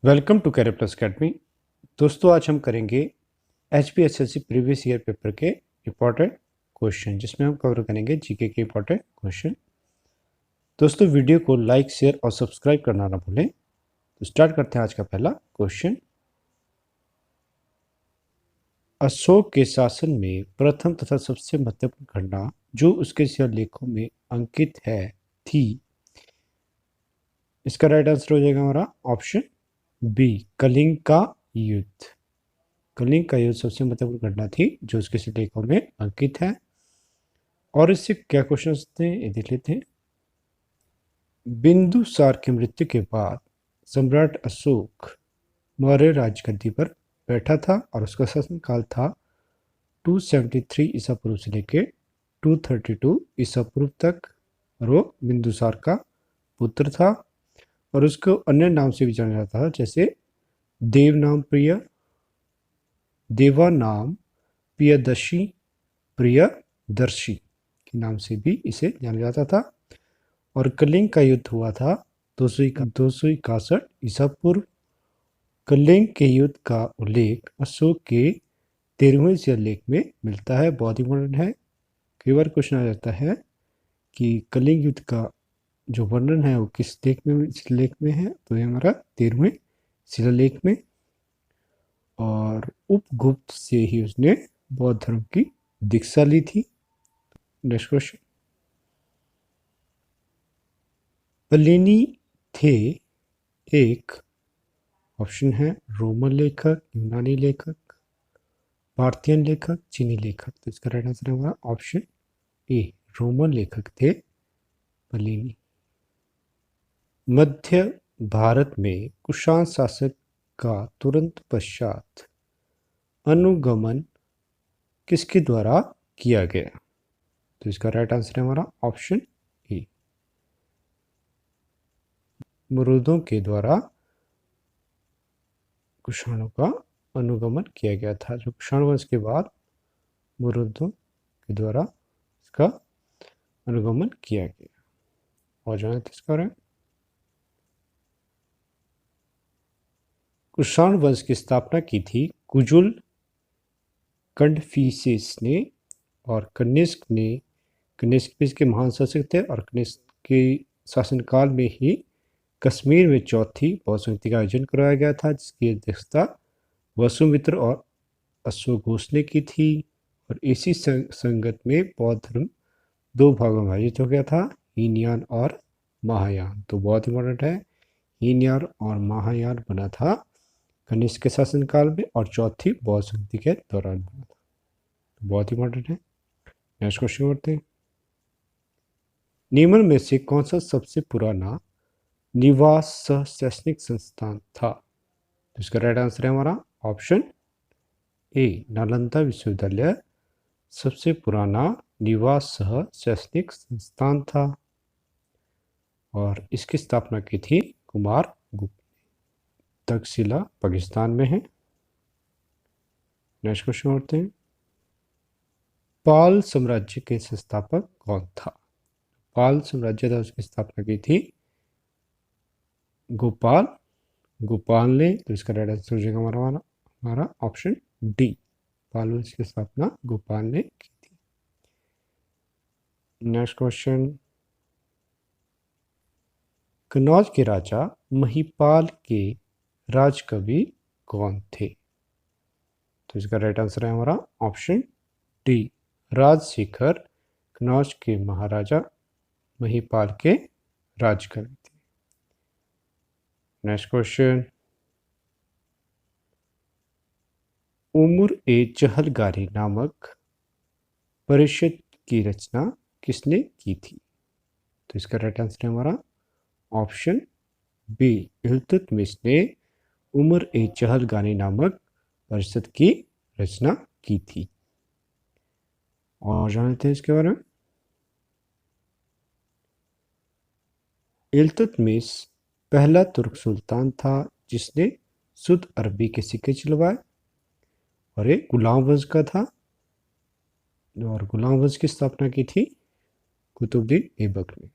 Welcome to Career Plus Academy. दोस्तों, आज हम करेंगे HPSSC प्रीवियस ईयर पेपर के इम्पोर्टेंट क्वेश्चन, जिसमें हम कवर करेंगे जीके के इम्पोर्टेंट क्वेश्चन। दोस्तों, वीडियो को लाइक, शेयर और सब्सक्राइब करना ना भूलें। तो स्टार्ट करते हैं आज का पहला क्वेश्चन। अशोक के शासन में प्रथम तथा सबसे महत्वपूर्ण घटना जो उसके शिलालेखों में अंकित है थी। इसका राइट आंसर हो जाएगा हमारा ऑप्शन बी, कलिंग का युद्ध। कलिंग का युद्ध सबसे महत्वपूर्ण घटना थी जो उसके शिलालेखों में अंकित है। और इससे क्या क्वेश्चन थे ये देख लेते हैं। बिंदुसार की मृत्यु के बाद सम्राट अशोक मौर्य राजगद्दी पर बैठा था और उसका शासनकाल था 273 ईसा पूर्व से लेकर 232 ईसा पूर्व तक। और वो बिंदुसार का पुत्र था और उसको अन्य नाम से भी जाना जाता था, जैसे देवनाम प्रिय, देवानाम प्रियदर्शी, प्रियदर्शी के नाम से भी इसे जाना जाता था। और कलिंग का युद्ध हुआ था 261 ईसा पूर्व। कलिंग के युद्ध का उल्लेख अशोक के 13वें शिलालेख में मिलता है। बहुत इंपॉर्टेंट है। कई बार क्वेश्चन आ जाता है कि कलिंग युद्ध का जो वर्णन है वो किस शिलालेख में है, तो ये हमारा 13वें शिलालेख में। और उपगुप्त से ही उसने बौद्ध धर्म की दीक्षा ली थी। Next question. प्लिनी थे एक, ऑप्शन है रोमन लेखक, यूनानी लेखक, पार्थियन लेखक, चीनी लेखक। तो इसका राइट आंसर होगा ऑप्शन ए, रोमन लेखक थे प्लिनी। मध्य भारत में कुषाण शासक का तुरंत पश्चात अनुगमन किसके द्वारा किया गया? तो इसका राइट आंसर है हमारा ऑप्शन ए, मुरुदों के द्वारा कुषाणों का अनुगमन किया गया था। जो कुषाण वंश के बाद मुरुदों के द्वारा इसका अनुगमन किया गया। और जाने इसका है कुषाण वंश की स्थापना की थी कुजुल कंडफीसिस ने, और कनिष्क इसके महान शासक थे। और कनिष्क के शासनकाल में ही कश्मीर में चौथी बौद्ध संधि का आयोजन करवाया गया था, जिसकी अध्यक्षता वसुमित्र और अश्वघोष ने की थी। और इसी संगत में बौद्ध धर्म दो भागों में विभाजित हो गया था, हीनयान और महायान। तो बहुत इंपॉर्टेंट है, हीनयान और महायान बना था कनिष्क के शासनकाल में और चौथी बौद्ध संधि के दौरान बना था। तो बहुत इंपॉर्टेंट है। नेक्स्ट क्वेश्चन करते हैं। निम्न में से कौन सा सबसे पुराना निवास सह शैक्षणिक संस्थान था? तो इसका राइट आंसर है हमारा ऑप्शन ए, नालंदा विश्वविद्यालय सबसे पुराना निवास सह शैक्षणिक संस्थान था। और इसकी स्थापना की थी कुमार गुप्त। तक्षशिला पाकिस्तान में है। नेक्स्ट क्वेश्चन करते हैं। पाल साम्राज्य के संस्थापक कौन था? पाल साम्राज्य था, उसकी स्थापना की थी गोपाल ने। तो इसका राइट आंसर हो जाएगा हमारा ऑप्शन डी, पाल वंश की स्थापना गोपाल ने की थी। Next question. कन्नौज के राजा महिपाल के राजकवि कौन थे? तो इसका राइट आंसर है हमारा ऑप्शन डी, राजशेखर कन्नौज के महाराजा महिपाल के राजकवि थे। Next question. उमर ए चहलगारी नामक परिषद की रचना किसने की थी? तो इसका राइट आंसर है हमारा ऑप्शन बी, इल्तुतमिश ने उमर ए चहलगानी नामक परिषद की रचना की थी। और जानते हैं इसके बारे में। इल्तुतमिश पहला तुर्क सुल्तान था जिसने शुद्ध अरबी के सिक्के चलवाए, और एक गुलाम वंश का था। और गुलाम वंश की स्थापना की थी कुतुबुद्दीन ऐबक ने।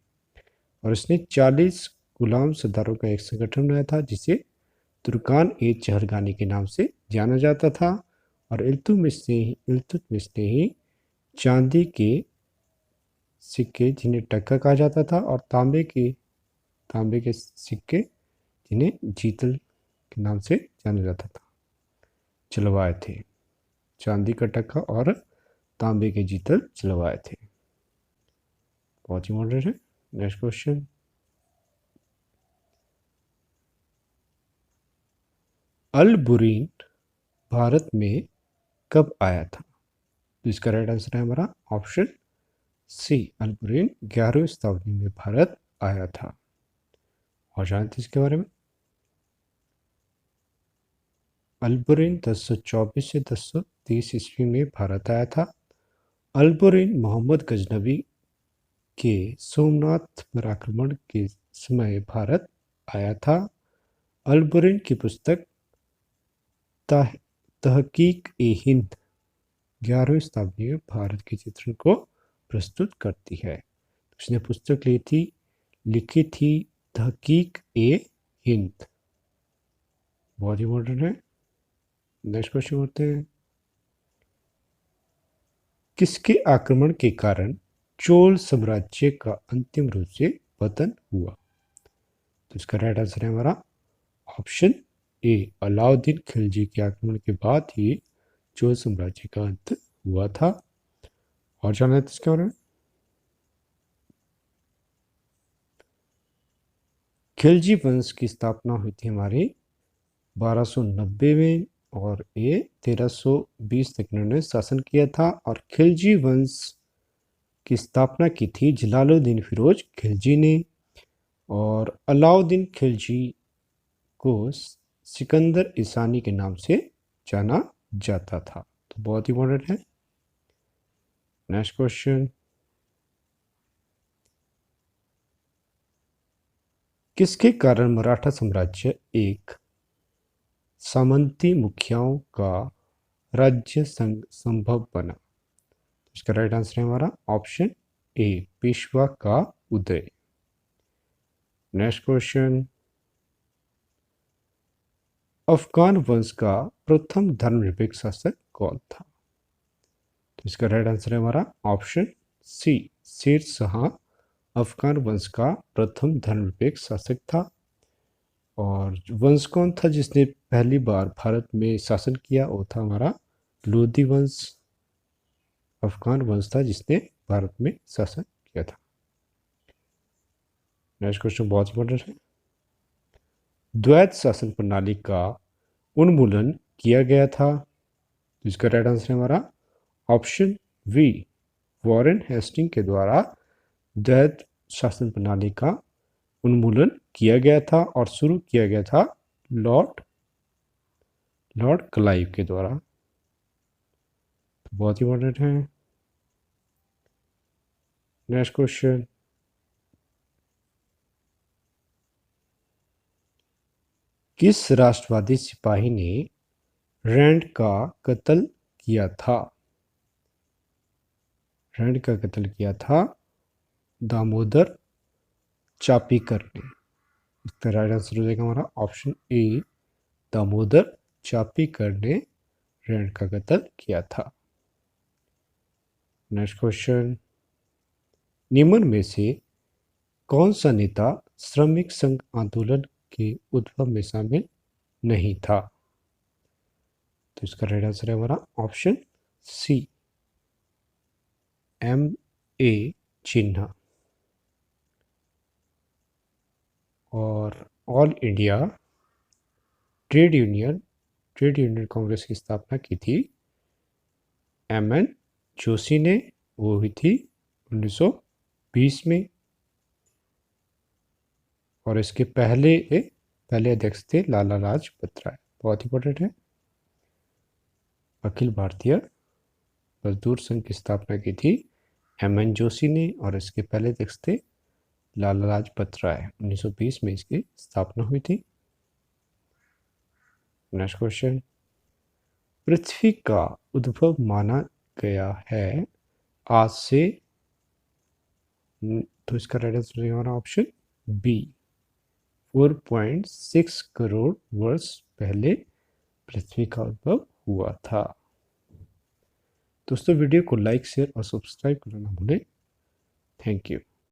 और इसने 40 गुलाम सरदारों का एक संगठन बनाया था जिसे तुर्कान ए चहरगानी के नाम से जाना जाता था। और इल्तुतमिश ने ही चांदी के सिक्के जिन्हें टक्का कहा जाता था और तांबे के सिक्के जिन्हें जीतल के नाम से जाना जाता था चलवाए थे। चांदी का टक्का और तांबे के जीतल चलवाए थे। बहुत ही मॉडर्न है। नेक्स्ट क्वेश्चन, अल बुरीन भारत में कब आया था? तो इसका राइट आंसर है हमारा ऑप्शन सी, अल बुरीन 11वीं शताब्दी में भारत आया था। और जानते इसके बारे में, अल बुरीन 1024 से 1030 ईस्वी में भारत आया था। अल बुरीन मोहम्मद गजनवी के सोमनाथ पर आक्रमण के समय भारत आया था। अल बुरीन की पुस्तक तहकीक ए हिंद 11वीं शताब्दी में भारत के चित्रण को प्रस्तुत करती है। उसने पुस्तक लिखी थी तहकीक ए हिंद। बहुत ही मॉडर्न है। नेक्स्ट क्वेश्चन करते हैं, किसके आक्रमण के कारण चोल साम्राज्य का अंतिम रूप से पतन हुआ? तो इसका राइट आंसर है हमारा ऑप्शन ए, अलाउद्दीन खिलजी के आक्रमण के बाद ही चोल साम्राज्य का अंत हुआ था। और जानना है इसके बारे में, खिलजी वंश की स्थापना हुई थी हमारी 1290 में और ये 1320 तक इन्होंने शासन किया था। और खिलजी वंश की स्थापना की थी जलालुद्दीन फिरोज खिलजी ने। और अलाउद्दीन खिलजी को सिकंदर ईसानी के नाम से जाना जाता था। तो बहुत ही इंपॉर्टेंट है। नेक्स्ट क्वेश्चन, किसके कारण मराठा साम्राज्य एक सामंती मुखियाओं का राज्य संभव बना? इसका राइट आंसर है हमारा ऑप्शन ए, पेशवा का उदय। नेक्स्ट क्वेश्चन, अफगान वंश का प्रथम धर्मनिरपेक्ष शासक कौन था? तो इसका राइट आंसर है हमारा ऑप्शन सी, शेर शाह अफगान वंश का प्रथम धर्मनिरपेक्ष शासक था। और वंश कौन था जिसने पहली बार भारत में शासन किया? वो था हमारा लोधी वंश। अफगान वंश था जिसने भारत में शासन किया था। नेक्स्ट क्वेश्चन बहुत इंपॉर्टेंट है, द्वैत शासन प्रणाली का उन्मूलन किया गया था। तो इसका राइट आंसर है हमारा ऑप्शन वी, वॉरेन हेस्टिंग के द्वारा द्वैत शासन प्रणाली का उन्मूलन किया गया था और शुरू किया गया था लॉर्ड क्लाइव के द्वारा। बहुत ही इंपॉर्टेंट है। नेक्स्ट क्वेश्चन, किस राष्ट्रवादी सिपाही ने रैंड का कत्ल किया था? रैंड का कत्ल किया था दामोदर चापीकर ने। इसका राइट आंसर हो जाएगा हमारा ऑप्शन ए, दामोदर चापीकर ने रैंड का कत्ल किया था। नेक्स्ट क्वेश्चन, निम्न में से कौन सा नेता श्रमिक संघ आंदोलन के उद्भव में शामिल नहीं था? तो इसका राइट आंसर है हमारा ऑप्शन सी, M.A. जिन्ना। और all India trade union Congress की स्थापना की थी M.N. जोशी ने। वो हुई थी 1920 में। और इसके पहले अध्यक्ष थे लाला लाजपत राय। बहुत इंपॉर्टेंट है। अखिल भारतीय मजदूर संघ की स्थापना की थी M.N. जोशी ने और इसके पहले अध्यक्ष थे लाला लाजपत राय। 1920 में इसकी स्थापना हुई थी। नेक्स्ट क्वेश्चन, पृथ्वी का उद्भव माना गया है आज से, तो इसका राइट आंसर है हमारा ऑप्शन बी, 4.6 करोड़ वर्ष पहले पृथ्वी का उद्भव हुआ था। दोस्तों वीडियो को लाइक शेयर और सब्सक्राइब करना ना भूलें। Thank you.